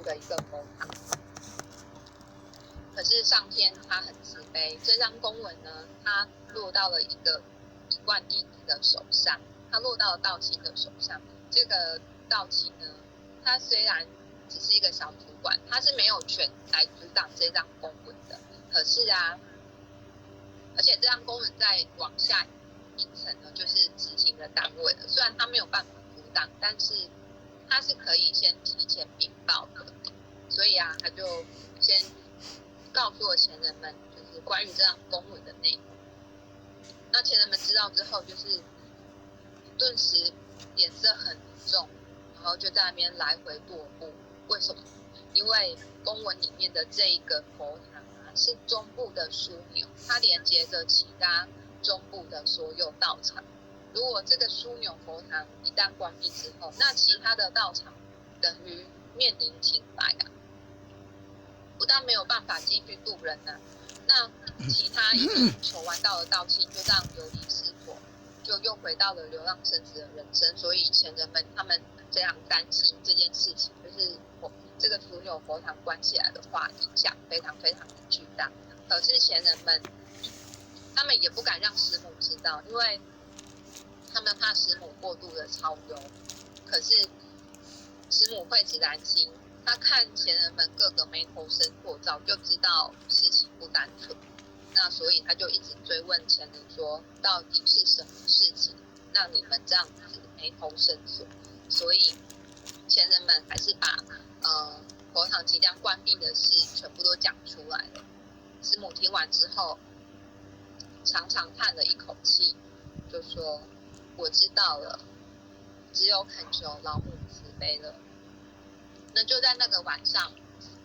的一个佛堂。可是上天他很慈悲，这张公文呢，它落到了一贯弟子的手上，它落到了道清的手上。这个道清呢，他虽然只是一个小主管，他是没有权来阻挡这张公文的。可是啊，而且这张公文再往下一层呢，就是执行的单位了。虽然他没有办法阻挡，但是他是可以先提前禀报的。所以啊，他就先告诉了前人们，就是关于这张公文的内容。那前人们知道之后，就是顿时脸色很重，然后就在那边来回踱步。为什么？因为公文里面的这一个佛堂啊，是中部的枢纽，它连接着其他中部的所有道场。如果这个枢纽佛堂一旦关闭之后，那其他的道场等于面临停摆啊。不但没有办法继续渡人啊，那其他已经求完道的道亲就这样流离失所，就又回到了流浪生死的人生。所以前人们他们这样担心这件事情，就是这个枢纽佛堂关起来的话，影响非常非常的巨大。可是前人们他们也不敢让师母知道，因为他们怕师母过度的操忧。可是师母会只担心，他看前人们各个眉头深锁，早就知道事情不单纯。那所以他就一直追问前人说，到底是什么事情让你们这样子眉头深锁？所以前人们还是把佛堂即将关闭的事全部都讲出来了。师母听完之后，长长叹了一口气，就说：“我知道了，只有恳求老母慈悲了。”那就在那个晚上，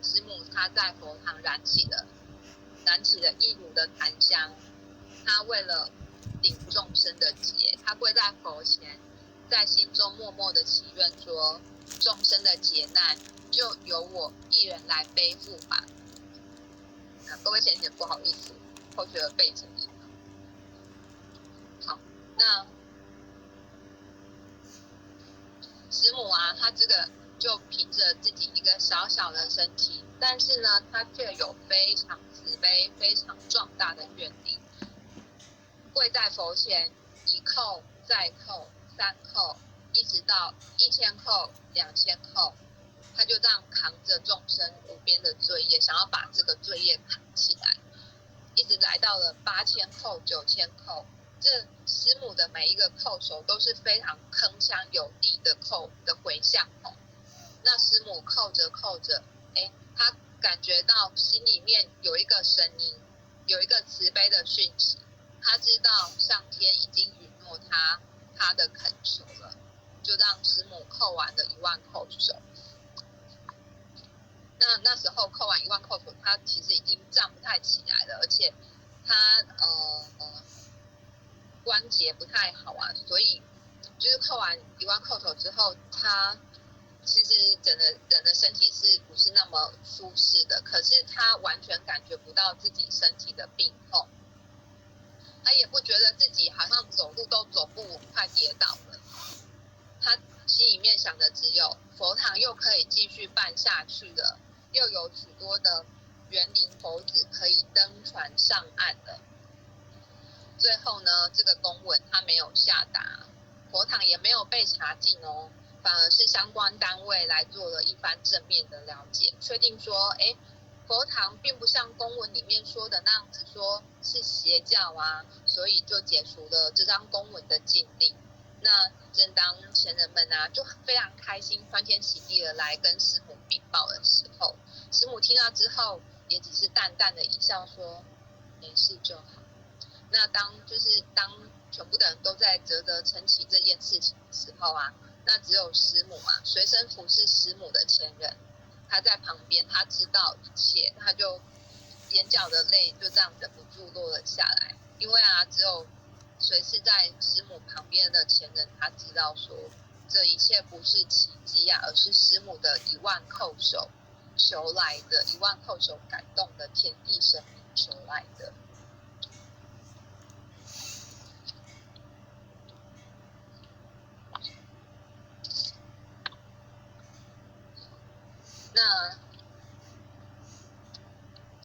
师母她在佛堂燃起了一炉的檀香。她为了领众生的劫，她跪在佛前，在心中默默的祈愿说：众生的劫难就由我一人来背负吧。各位贤贤，不好意思，后学的背成语。好，那师母啊，她这个就凭着自己一个小小的身体，但是呢，她却有非常慈悲、非常壮大的愿力。跪在佛前，一叩再叩3叩，一直到1000叩、2000叩，他就这样扛着众生无边的罪业，想要把这个罪业扛起来，一直来到了8000叩、9000叩。这师母的每一个叩首都是非常铿锵有力的叩的回响哦。那师母叩着叩着，他感觉到心里面有一个声音，有一个慈悲的讯息。他知道上天已经允诺他的恳求了，就让师母叩完了1万叩首。那时候叩完1万叩首，他其实已经站不太起来了，而且他关节不太好啊，所以就是叩完1万叩首之后，他其实整个人的身体是不是那么舒适的？可是他完全感觉不到自己身体的病痛，他也不觉得自己好像走路都走不稳，快跌倒了。他心里面想的只有佛堂又可以继续办下去了，又有许多的园林佛子可以登船上岸了。最后呢，这个公文他没有下达，佛堂也没有被查禁哦，反而是相关单位来做了一番正面的了解，确定说，佛堂并不像公文里面说的那样子，说是邪教啊，所以就解除了这张公文的禁令。那正当前人们啊就非常开心、欢天喜地的来跟师母禀报的时候，师母听到之后也只是淡淡的一笑说：“没事就好。”那当全部的人都在啧啧称奇这件事情的时候啊，那只有师母啊，随身服侍师母的前人，他在旁边，他知道一切，他就眼角的泪就这样忍不住落了下来。因为啊，只有随侍在师母旁边的前人，他知道说，这一切不是奇迹啊，而是师母的1万叩首求来的，1万叩首感动的天地神明求来的。那